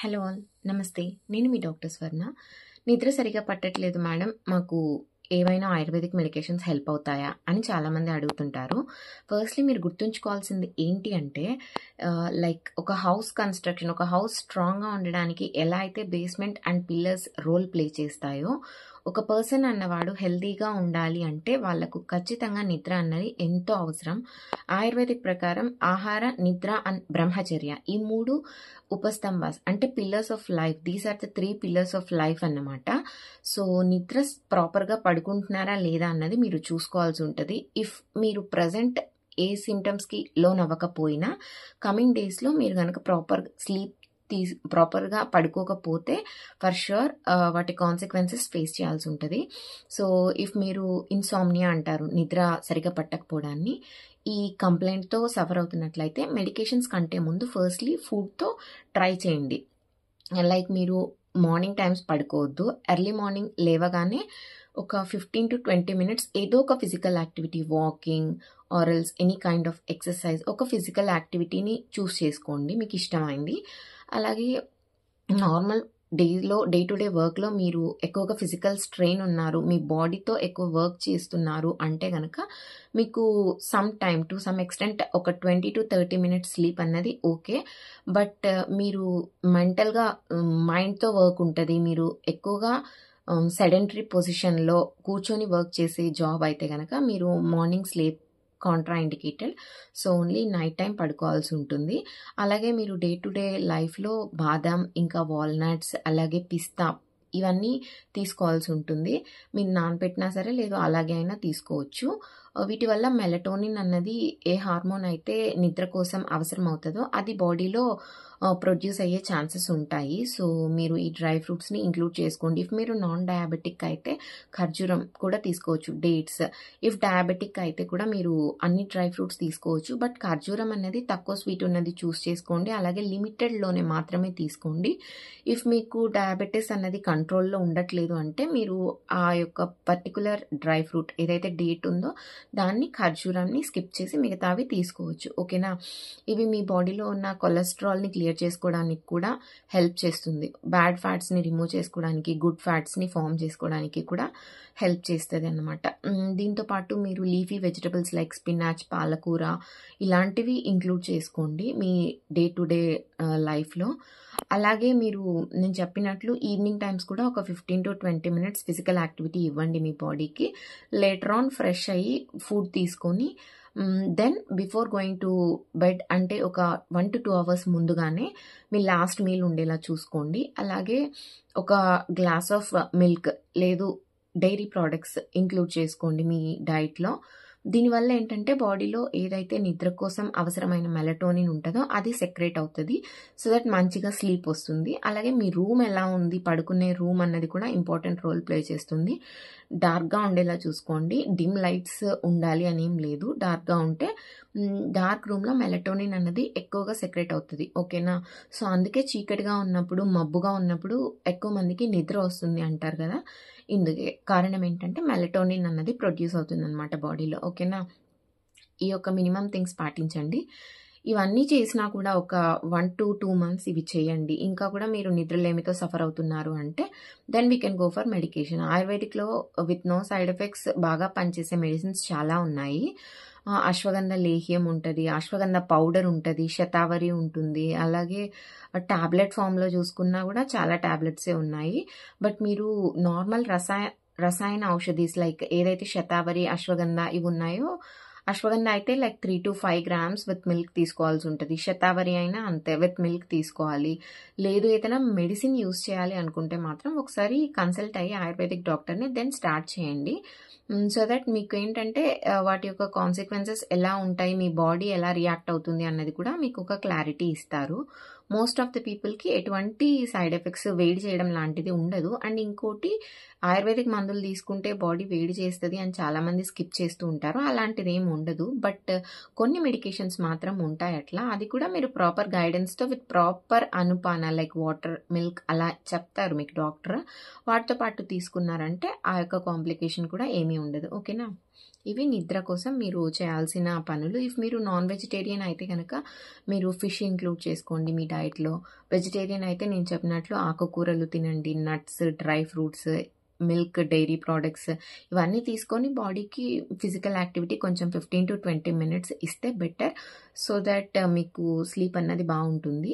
Hello all. నమస్తే. నేను మీ doctor స్వర్ణ. నిద్ర సరిగ్గా పట్టట్లేదు మేడం. మాకు ఏవైనా ఆయుర్వేదిక్ మెడికేషన్స్ హెల్ప్ అవుతాయా అని చాలామంది అడుగుతుంటారు. ఫస్ట్‌లీ మీరు గుర్తుంచుకోవాల్సింది ఏంటి అంటే లైక్ ఒక హౌస్ కన్‌స్ట్రక్షన్, ఒక హౌస్ స్ట్రాంగ్‌గా ఉండడానికి ఎలా అయితే basement and pillars role play చేస్తాయో, ఒక పర్సన్ అన్నవాడు హెల్తీగా ఉండాలి అంటే వాళ్ళకు ఖచ్చితంగా నిద్ర అన్నది ఎంతో అవసరం. ఆయుర్వేదిక్ ప్రకారం ఆహార, నిద్ర అండ్ బ్రహ్మచర్య ఈ 3 ఉపస్తంభాస్ అంటే pillars of life. These are the 3 pillars of life అన్నమాట. సో, నిద్ర ప్రాపర్‌గా పడుకుంటున్నారా లేదా అన్నది మీరు చూసుకోవాల్సి ఉంటది. ఇఫ్ మీరు ప్రెజెంట్ ఏ సింప్టమ్స్‌కి లోనవ్వకపోయినా కమింగ్ డేస్‌లో మీరు గనక ప్రాపర్‌గా పడుకోకపోతే ఫర్ ష్యూర్ వాటి కాన్సిక్వెన్సెస్ ఫేస్ చేయాల్సి ఉంటది. సో, ఇఫ్ మీరు ఇన్సామ్నియా అంటారు నిద్ర సరిగ్గా పట్టకపోవడాన్ని. ఈ కంప్లెయింట్‌తో సఫర్ అవుతున్నట్లయితే మెడికేషన్స్ కంటే ముందు ఫస్ట్‌లీ ఫుడ్‌తో ట్రై చేయండి. లైక్ మీరు మార్నింగ్ టైమ్స్ పడుకోవద్దు. ఎర్లీ మార్నింగ్ లేవగానే ఒక 15-20 మినిట్స్ ఏదో ఒక physical activity, walking or else any kind of exercise, ఒక ఫిజికల్ యాక్టివిటీని చూస్ చేసుకోండి మీకు ఇష్టమైంది. అలాగే నార్మల్ డే టు డే వర్క్‌లో మీరు ఎక్కువగా ఫిజికల్ స్ట్రెయిన్ ఉన్నారు, మీ బాడీతో ఎక్కువ వర్క్ చేస్తున్నారు అంటే గనక మీకు టు సమ్ ఎక్స్‌టెంట్ ఒక 20-30 మినిట్స్ స్లీప్ అన్నది ఓకే. బట్ మీరు మెంటల్‌గా మైండ్‌తో వర్క్ ఉంటది. మీరు ఎక్కువగా సెడెంటరీ పొజిషన్‌లో కూర్చొని వర్క్ చేసే జాబ్ అయితే గనక మీరు morning sleep contraindicated. So, only night time పడుకోవాల్సి ఉంటుంది. అలాగే మీరు డే టు డే లైఫ్‌లో బాదాం, ఇంకా వాల్‌నట్స్, అలాగే పిస్తా ఇవన్నీ తీసుకోవాల్సి ఉంటుంది. మీరు నానబెట్టినా సరే, లేదు అలాగే అయినా తీసుకోవచ్చు. వీటి వల్ల మెలటోనిన్ అన్నది ఏ హార్మోన్ అయితే నిద్ర కోసం అవసరం అవుతదో అది బాడీలో ప్రొడ్యూస్ అయ్యే ఛాన్సెస్ ఉంటాయి. సో, మీరు ఈ డ్రై ఫ్రూట్స్‌ని ఇంక్లూడ్ చేసుకోండి. ఇఫ్ మీరు నాన్ డయాబెటిక్ అయితే ఖర్జూరం కూడా తీసుకోవచ్చు, డేట్స్. ఇఫ్ డయాబెటిక్ అయితే కూడా మీరు అన్ని డ్రై ఫ్రూట్స్ తీసుకోవచ్చు. బట్ ఖర్జూరం అనేది తక్కువ స్వీట్ ఉన్నది చూస్ చేసుకోండి. అలాగే లిమిటెడ్‌లోనే మాత్రమే తీసుకోండి. ఇఫ్ మీకు డయాబెటిస్ అన్నది కంట్రోల్‌లో ఉండట్లేదు అంటే మీరు ఆ యొక్క పర్టిక్యులర్ డ్రై ఫ్రూట్ ఏదైతే డేట్ ఉందో దాన్ని, ఖర్జూరాన్ని స్కిప్ చేసి మిగతావి తీసుకోవచ్చు. ఓకేనా? ఇవి మీ బాడీలో ఉన్న కొలెస్ట్రాల్‌ని క్లియర్ చేసుకోవడానికి కూడా హెల్ప్ చేస్తుంది. బ్యాడ్ ఫ్యాట్స్‌ని రిమూవ్ చేసుకోవడానికి, గుడ్ ఫ్యాట్స్‌ని ఫార్మ్ చేసుకోవడానికి కూడా హెల్ప్ చేస్తదన్నమాట. దీంతో పాటు మీరు లీఫీ వెజిటబుల్స్ లైక్ స్పినాచ్, పాలకూర ఇలాంటివి ఇంక్లూడ్ చేసుకోండి మీ డే టు డే లైఫ్‌లో. అలాగే నేను చెప్పినట్లు ఈవినింగ్ టైమ్స్ కూడా ఒక 15-20 మినిట్స్ ఫిజికల్ యాక్టివిటీ ఇవ్వండి మీ బాడీకి. లేటర్ ఆన్ ఫ్రెష్ అయ్యి ఫుడ్ తీసుకొని then before going to bed అంటే ఒక 1-2 అవర్స్ ముందుగానే మీ లాస్ట్ మీల్ ఉండేలా చూసుకోండి. అలాగే ఒక గ్లాస్ ఆఫ్ మిల్క్ లేదు డైరీ ప్రొడక్ట్స్ ఇంక్లూడ్ చేసుకోండి మీ డైట్‌లో. దీనివల్ల ఏంటంటే బాడీలో ఏదైతే నిద్ర కోసం అవసరమైన మెలటోనిన్ ఉంటదో అది సెక్రెట్ అవుతది. సో దట్ మంచిగా స్లీప్ వస్తుంది. అలాగే మీ రూమ్ ఎలా ఉంది, పడుకునే రూమ్ అన్నది కూడా ఇంపార్టెంట్ రోల్ ప్లే చేస్తుంది. డార్క్‌గా ఉండేలా చూసుకోండి. డిమ్ లైట్స్ ఉండాలి అనేం లేదు. డార్క్‌గా ఉంటే డార్క్ రూమ్‌లో మెలటోనిన్ అన్నది ఎక్కువగా సెక్రెట్ అవుతది. ఓకేనా? సో, అందుకే చీకటిగా ఉన్నప్పుడు, మబ్బుగా ఉన్నప్పుడు ఎక్కువ మందికి నిద్ర వస్తుంది అంటారు కదా! ఇందుకే కారణం ఏంటంటే మెలటోనిన్ అన్నది ప్రొడ్యూస్ అవుతుందన్నమాట బాడీలో. ఓకేనా? ఈ యొక్క మినిమమ్ థింగ్స్ పాటించండి. ఇవన్నీ చేసినా కూడా ఒక 1-2 మంత్స్ ఇవి చేయండి. ఇంకా కూడా మీరు నిద్రలేమితో సఫర్ అవుతున్నారు అంటే then we can go for medication. ఆయుర్వేదిక్‌లో విత్ నో సైడ్ ఎఫెక్ట్స్ బాగా పనిచేసే మెడిసిన్స్ చాలా ఉన్నాయి. అశ్వగంధ లేహ్యం ఉంటది, అశ్వగంధ పౌడర్ ఉంటది, శతావరి ఉంటుంది. అలాగే టాబ్లెట్ ఫామ్‌లో చూసుకున్నా కూడా చాలా టాబ్లెట్సే ఉన్నాయి. బట్ మీరు నార్మల్ రసాయన ఔషధీస్ లైక్ ఏదైతే శతావరి, అశ్వగంధ ఇవి ఉన్నాయో, అశ్వగంధ అయితే లైక్ 3-5 గ్రామ్స్ విత్ మిల్క్ తీసుకోవాల్సి ఉంటది. శతావరి అయినా అంతే విత్ మిల్క్ తీసుకోవాలి. లేదు ఏదైనా మెడిసిన్ యూజ్ చేయాలి అనుకుంటే మాత్రం ఒకసారి కన్సల్ట్ అయ్యి ఆయుర్వేదిక్ డాక్టర్‌ని దెన్ స్టార్ట్ చేయండి. సో దట్ మీకేంటంటే వాటి యొక్క కాన్సిక్వెన్సెస్ ఎలా ఉంటాయి, మీ బాడీ ఎలా రియాక్ట్ అవుతుంది అన్నది కూడా మీకు ఒక క్లారిటీ ఇస్తారు. మోస్ట్ ఆఫ్ ద పీపుల్‌కి ఎటువంటి సైడ్ ఎఫెక్ట్స్, వేడి చేయడం లాంటిది ఉండదు. అండ్ ఇంకోటి ఆయుర్వేదిక్ మందులు తీసుకుంటే బాడీ వేడి చేస్తది అని చాలామంది స్కిప్ చేస్తూ ఉంటారు. అలాంటిదేమి ఉండదు. బట్ కొన్ని మెడికేషన్స్ మాత్రం ఉంటాయి అట్లా. అది కూడా మీరు ప్రాపర్ గైడెన్స్‌తో విత్ ప్రాపర్ అనుపాన లైక్ వాటర్, మిల్క్ అలా చెప్తారు మీకు డాక్టర్. వాటితో పాటు తీసుకున్నారంటే ఆ యొక్క కాంప్లికేషన్ కూడా ఏమీ ఉండదు. ఓకేనా? ఇవి నిద్ర కోసం మీరు చేయాల్సిన పనులు. ఇఫ్ మీరు నాన్ వెజిటేరియన్ అయితే కనుక మీరు ఫిష్ ఇంక్లూడ్ చేసుకోండి మీ డైట్‌లో. వెజిటేరియన్ అయితే నేను చెప్పినట్లు ఆకుకూరలు తినండి, nuts, dry fruits, milk, dairy products ఇవన్నీ తీసుకొని బాడీకి ఫిజికల్ యాక్టివిటీ కొంచెం 15-20 మినిట్స్ ఇస్తే బెటర్. సో దట్ మీకు స్లీప్ అన్నది బావుంటుంది.